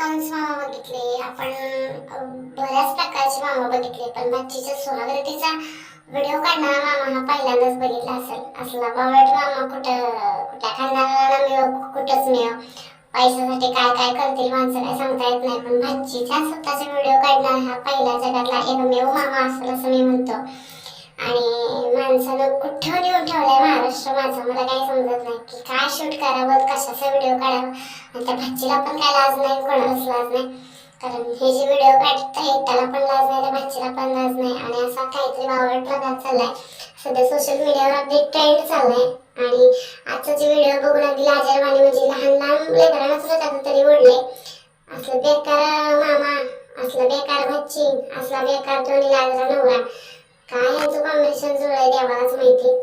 कंस मामा बघितले आपण, बऱ्याच प्रकारचे मामा बघितले, पण भाचीच्या सुहागरतीचा व्हिडिओ काढणारा मामा हा पहिल्यांदाच बघितला असेल. असला बावळट मामा कुठल्या खानदानाला मिळो, कुठंच मिळो. पैशासाठी काय काय करतील माणसं काय सांगता येत नाही, पण भाचीच्या स्वतःचे व्हिडिओ काढणारा हा पहिला जगातला एकमेव मामा असेल असं मी म्हणतो. आणि माणसानं कुठं नेऊन ठेवलंय महाराष्ट्र माझा, मला काही समजत नाही की काय शूट करावं, कशाचा व्हिडिओ काढावा. आणि त्या भाचीला पण काय लाज नाही, कोणालाच लाज नाही. कारण हे जे व्हिडिओ काढताय त्याला पण लाज नाही, त्या भाचीला पण लाज नाही. आणि असा काहीतरी वावड प्रकार चाललाय सध्या सोशल मीडियावर, अगदी ट्रेंड चाललाय. आणि आजचा जे व्हिडिओ बघून अगदी लाजरवाणी, म्हणजे लहान लहान लेकरांना सुद्धा त्यातून तरी ओढले. असलं बेकार मामा, असला बेकार भाची, असला बेकार दोन्ही लाजरा नवरा, काय यांचं कॉम्बिनेशन जुळलंय देवालाच माहिती.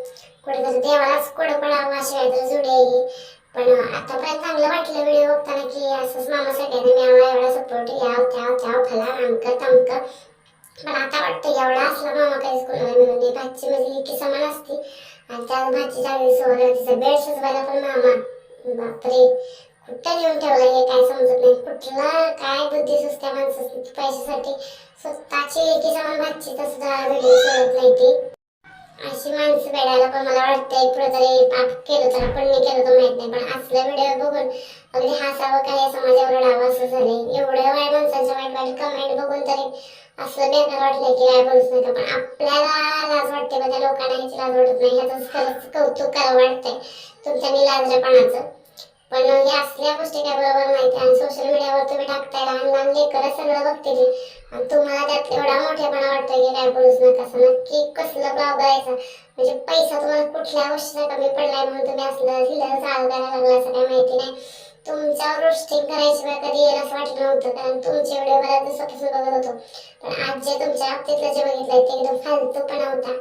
कुठेतरी देवालाच कोडं पडावं अशी काहीतरी जुळी आहे ही. पण आतापर्यंत चांगलं वाटलं व्हिडिओ बघताना की असंच मामा सगळ्यांनी मिळावा, एवढा सपोर्ट, याव त्याव त्याव फला अमकं तमकं. पण आता वाटतं एवढा असला मामा काहीच कोणाला मिळून नाही. भाची म्हणजे इतकी समान असती, आणि त्या भाची चांगली सोहर, तिचा बेड सजवायला पण मामा. बापरे, कुठं नेऊन ठेवलं हे काय समजत नाही. कुठला काय बुद्धी सुचत्या माणसाची पैशासाठी स्वतःची एकी समान भाचीचा सुद्धा व्हिडिओ सोडत नाही ती. अशी माणसं भेटायला पण मला वाटतंय कुठेतरी पाप केलं तर पुण्य केलं तर माहित नाही, पण असल्या व्हिडिओ बघून अगदी हसावं काय समाजावर रडावं असं झालंय. एवढ्या वाईट माणसांच्या वाईट वाईट कमेंट बघून तरी असं बेकार वाटलंय की काय बोलूच नका. पण आपल्याला लाज वाटते, पण त्या लोकांना ह्याची लाज वाटत नाही. ह्याचंच खरंच कौतुक करावं वाटतंय तुमच्या निलाजरेपणाचं. पण हे असल्या गोष्टी काय बरोबर नाहीत. आणि सोशल मीडियावर तुम्ही टाकताय, लहान लहान लेकरं सगळं बघतील, आणि तुम्हाला त्यात एवढा मोठेपणा वाटतोय की काय बोलूच नका. असं नक्की कसलं ब्लॉग करायचं, म्हणजे पैसा तुम्हाला कुठल्या गोष्टीचा कमी पडलाय म्हणून तुम्ही असलं हिला चालू करायला लागला असं काही माहिती नाही. तुमच्यावर रोस्टिंग करायची वेळ कधी येईल असं वाटलं नव्हतं, कारण तुमचे व्हिडिओ बऱ्याच दिवसापासून बघत होतो. पण आज जे तुमच्या बाबतीतलं जे बघितलंय ते एकदम फालतूपणा होता.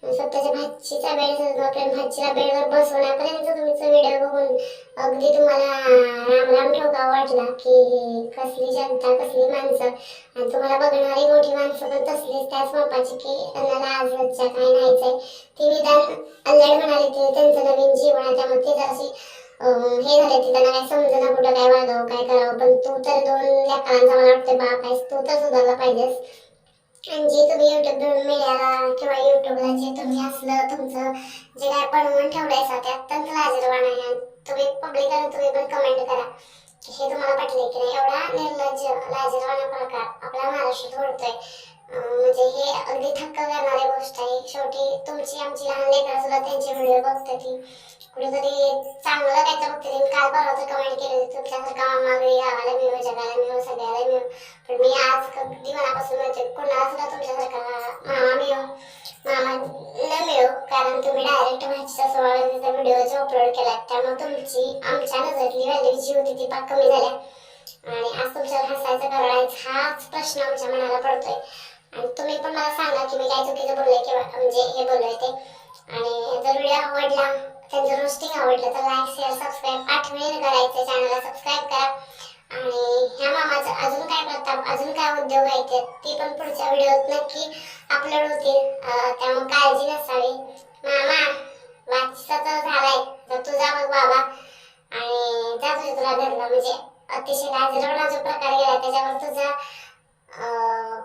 स्वतःच्या भाचीचा बेड सजवण्यापर्यंत, भाचीला बेडवर बसवण्यापर्यंत तुमचा व्हिडिओ बघून अगदी तुम्हाला राम राम ठोकावं वाटला की कसली जनता, कसली माणसं. आणि तुम्हाला बघणारी मोठी माणसं पण तसलीच, त्याच मापाची की त्यांना लाज लज्जा काही नाहीच. ती निदान अल्लड म्हणाली की त्यांचं नवीन जीवन आहे, त्यामुळे ते जराशी हे झाले, की त्यांना काही समजेना कुठं काय वागावं काय करावं. पण तू तर 2 लेकरांचा मला वाटतं बाप आहेस, तू तर सुधारला पाहिजेस. आणि जे तुम्ही युट्यूब मीडियाला किंवा युट्यूबला जे तुम्ही असलं तुमचं जे काय बनवून ठेवलंय ते अत्यंत लाजरवाण आहे. तुम्ही पब्लिकला तुम्ही पण कमेंट करा की हे तुम्हाला पटले की नाही. एवढा निर्लज्ज लाजरवाणा प्रकार आपल्या महाराष्ट्रात घडतोय, म्हणजे हे अगदी थक्क करणारी गोष्ट आहे. शेवटी तुमची आमची लहान लेकरं सुद्धा त्यांचे व्हिडिओ बघतात, ती कुठेतरी चांगलं त्याच्या बघते. काल परवा तर कमेंट केली तुमच्यासारखा मामा घरी गावाला मिळो, जगाला मिळो, सगळ्याला मिळो. पण मी आज अगदी मनापासून म्हणते कोणाला सुद्धा तुमच्यासारखा मामा मिळो, मामा न मिळो. कारण तुम्ही डायरेक्ट भाचीचा 16 व्हिडिओ जो अपलोड केला, त्यामुळे तुमची आमच्या नजरेतली व्हॅल्यू जी होती ती पाक कमी झाल्या. आणि आज तुमच्यावर हसायचं करायचं हाच प्रश्न आमच्या मनाला पडतोय. आणि तुम्ही पण मला सांगा की मी काय चुकीचं बोलले किंवा म्हणजे हे बोललोय ते. आणि जर व्हिडिओ आवडला, त्यांचं रोस्टिंग आवडलं तर लाईक शेअर सबस्क्राईब आठवणीने करायचं, चॅनलला सबस्क्राईब करा. आणि ह्या मामाचं अजून काय प्रताप, अजून काय उद्योग आहेत ते पण पुढच्या व्हिडिओत नक्की अपलोड होतील, त्यामुळे काळजी नसावी. मामा वाचचा तर झालाय, तर तुझा बघ बाबा, आणि त्या तुला धरला म्हणजे अतिशय लाजरवाणा जो प्रकार गेला त्याच्यावर तुझा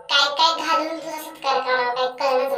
काय काय घालून तुझा सत्कार करावा काय करणं झाला.